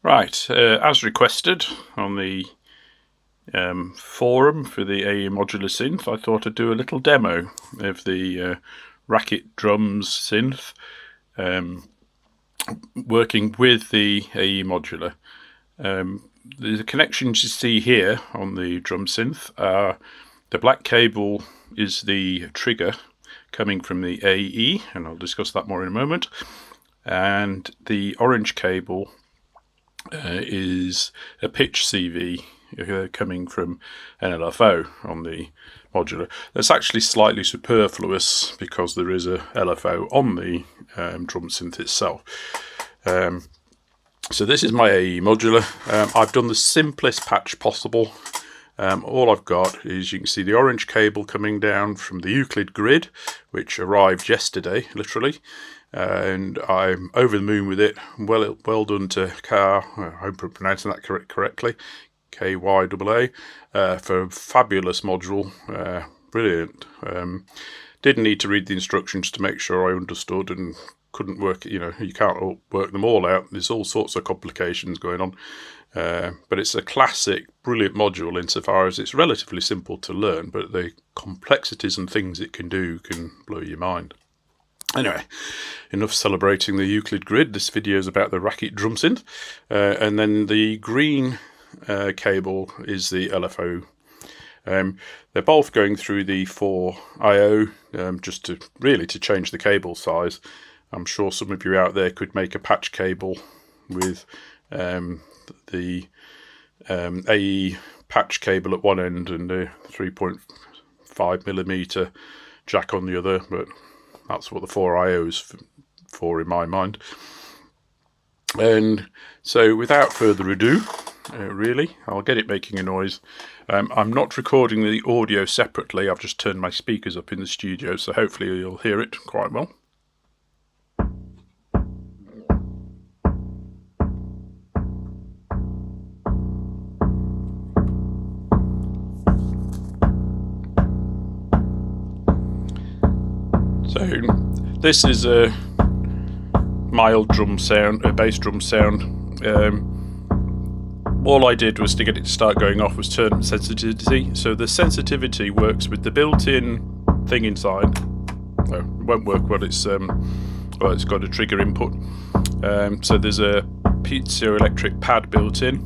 Right, as requested on the forum for the AE Modular Synth, I thought I'd do a little demo of the Rakit drums synth working with the AE Modular. The connections you see here on the drum synth are the black cable is the trigger coming from the AE, and I'll discuss that more in a moment, and the orange cable is a pitch CV coming from an LFO on the modular. That's actually slightly superfluous because there is a LFO on the drum synth itself. So this is my AE modular. I've done the simplest patch possible. All I've got is, you can see the orange cable coming down from the Euclid grid, which arrived yesterday, literally, and I'm over the moon with it. Well done to Car, I hope I'm pronouncing that correctly, KYAA, for a fabulous module, brilliant. Didn't need to read the instructions to make sure I understood, and couldn't work, you can't work them all out. There's all sorts of complications going on. But it's a classic, brilliant module insofar as it's relatively simple to learn, but the complexities and things it can do can blow your mind. Anyway, enough celebrating the Euclid grid. This video is about the Rakit drum synth. And then the green cable is the LFO. They're both going through the 4IO just to change the cable size. I'm sure some of you out there could make a patch cable with the AE patch cable at one end and the 3.5mm jack on the other, but that's what the 4IO is for in my mind. And so without further ado, I'll get it making a noise. I'm not recording the audio separately, I've just turned my speakers up in the studio, so hopefully you'll hear it quite well. So this is a mild drum sound, a bass drum sound. All I did was to get it to start going off was turn up sensitivity. So the sensitivity works with the built-in thing inside. No, it won't work when it's it's got a trigger input. So there's a piezoelectric pad built in,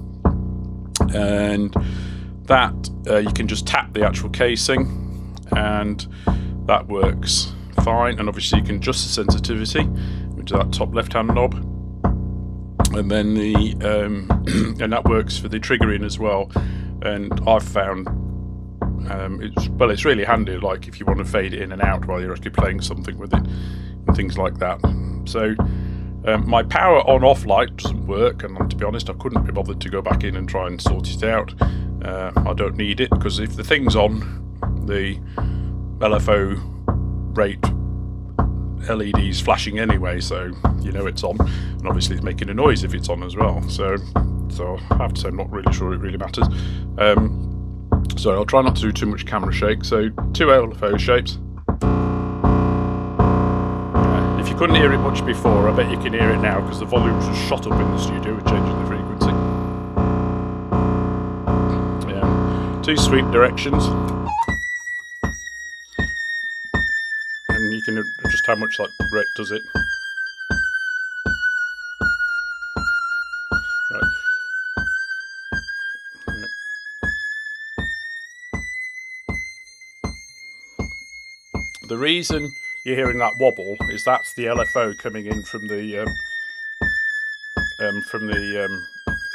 and that you can just tap the actual casing, and that works fine. And obviously you can adjust the sensitivity, which is that top left-hand knob, and then the and that works for the triggering as well. And I've found it's really handy, like if you want to fade it in and out while you're actually playing something with it and things like that. So my power on-off light doesn't work, and to be honest, I couldn't be bothered to go back in and try and sort it out. I don't need it, because if the thing's on, the LFO rate LED's flashing anyway, so you know it's on, and obviously it's making a noise if it's on as well. So I have to say I'm not really sure it really matters. So I'll try not to do too much camera shake. So two LFO shapes. If you couldn't hear it much before, I bet you can hear it now, because the volume's just shot up in the studio with changing the frequency. Yeah, two sweep directions. And you can adjust how much that rate does it. Right. Yeah. The reason you're hearing that wobble is that's the LFO coming in from the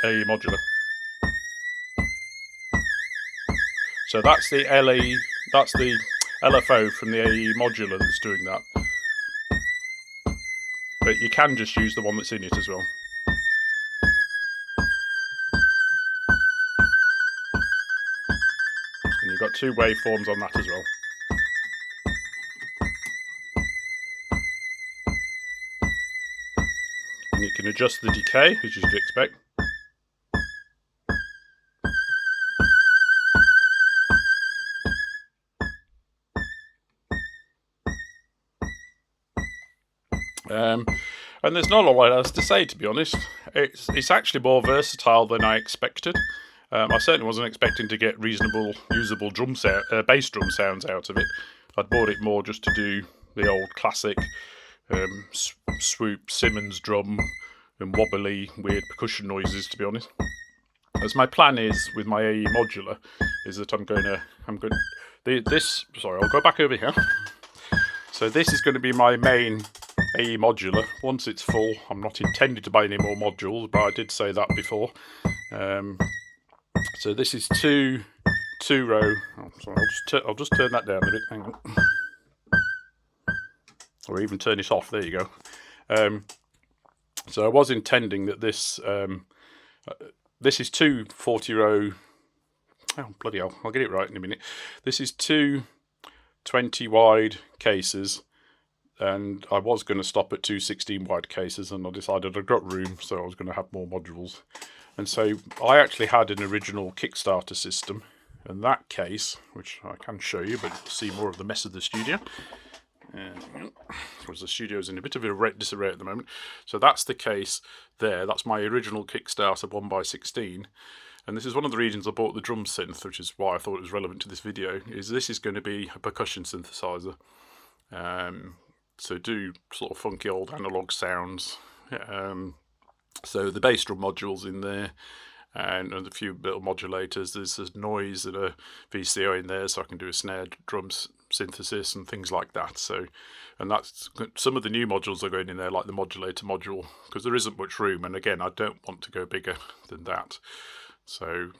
AE modular. So that's the LFO from the AE modular that's doing that. But you can just use the one that's in it as well. And you've got two waveforms on that as well. And you can adjust the decay, as you'd expect. And there's not a lot else to say, to be honest. It's actually more versatile than I expected. I certainly wasn't expecting to get reasonable, usable bass drum sounds out of it. I'd bought it more just to do the old classic swoop Simmons drum and wobbly, weird percussion noises, to be honest. As my plan is with my AE Modular, is that I'll go back over here. So this is going to be my main AE Modular. Once it's full, I'm not intending to buy any more modules, but I did say that before. So this is two row. Oh, sorry, I'll just turn that down a bit. Hang on, or even turn it off. There you go. So I was intending that this is two 40-row. Oh bloody hell! I'll get it right in a minute. This is two 20 wide cases, and I was going to stop at two 16 wide cases, and I decided I've got room, so I was going to have more modules. And so I actually had an original Kickstarter system, and that case, which I can show you, but you'll see more of the mess of the studio. Because the studio's in a bit of a disarray at the moment. So that's the case there. That's my original Kickstarter 1x16. And this is one of the reasons I bought the drum synth, which is why I thought it was relevant to this video, is this is going to be a percussion synthesizer. So do sort of funky old analog sounds. So the bass drum module's in there, and a few little modulators. There's noise and a VCO in there, so I can do a snare drum synthesis and things like that. So, and that's some of the new modules are going in there, like the modulator module, because there isn't much room. And again, I don't want to go bigger than that. So,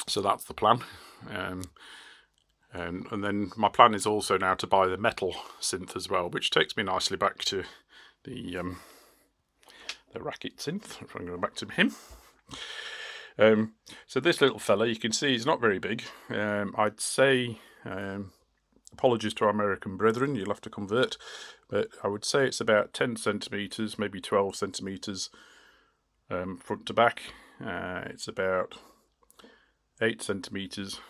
so that's the plan. And then my plan is also now to buy the metal synth as well, which takes me nicely back to the Rakits synth. If I'm going back to him. So this little fella, you can see he's not very big. I'd say, apologies to our American brethren, you'll have to convert, but I would say it's about 10 centimetres, maybe 12 centimetres front to back. It's about 8 centimetres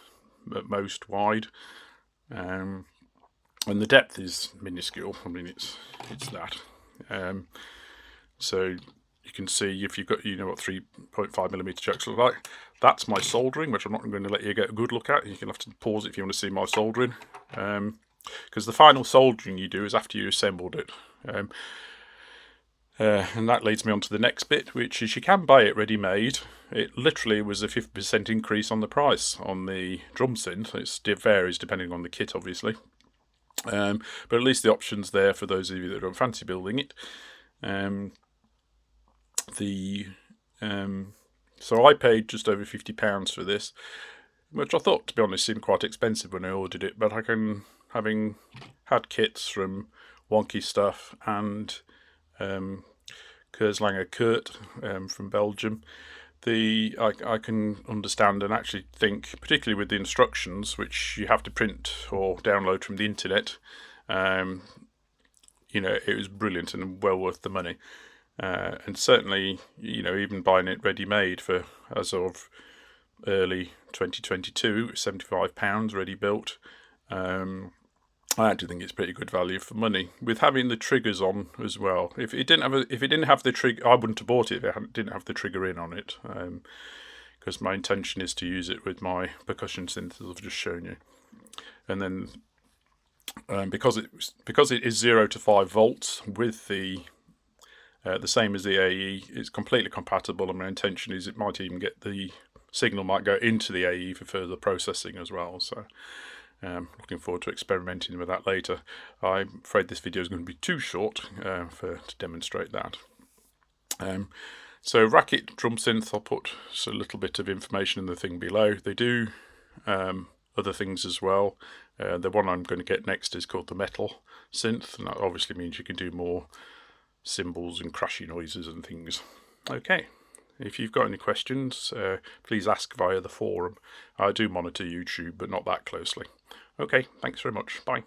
at most wide, and the depth is minuscule. I mean, it's that. So you can see, if you've got, you know what 3.5mm chucks look like. That's my soldering, which I'm not going to let you get a good look at. You can have to pause it if you want to see my soldering, because the final soldering you do is after you assembled it. And that leads me on to the next bit, which is you can buy it ready-made. It literally was a 50% increase on the price on the drum synth. It varies depending on the kit, obviously. But at least the option's there for those of you that don't fancy building it. So I paid just over £50 for this, which I thought, to be honest, seemed quite expensive when I ordered it. But having had kits from Wonky Stuff and Keurslanger Kurt from Belgium, I can understand and actually think, particularly with the instructions, which you have to print or download from the internet, you know, it was brilliant and well worth the money. And certainly, you know, even buying it ready-made for, as of early 2022, £75 ready built. I actually think it's pretty good value for money, with having the triggers on as well. If it didn't have the trigger, I wouldn't have bought it if it didn't have the trigger in on it, because my intention is to use it with my percussion synth, as I've just shown you. And then because it is 0 to 5 volts with the same as the AE, it's completely compatible, and my intention is it might even get the signal might go into the AE for further processing as well. So looking forward to experimenting with that later. I'm afraid this video is going to be too short to demonstrate that. So Rakit drum synth, I'll put a little bit of information in the thing below. They do other things as well. The one I'm going to get next is called the metal synth, and that obviously means you can do more cymbals and crashy noises and things. Okay, if you've got any questions, please ask via the forum. I do monitor YouTube, but not that closely. Okay, thanks very much. Bye.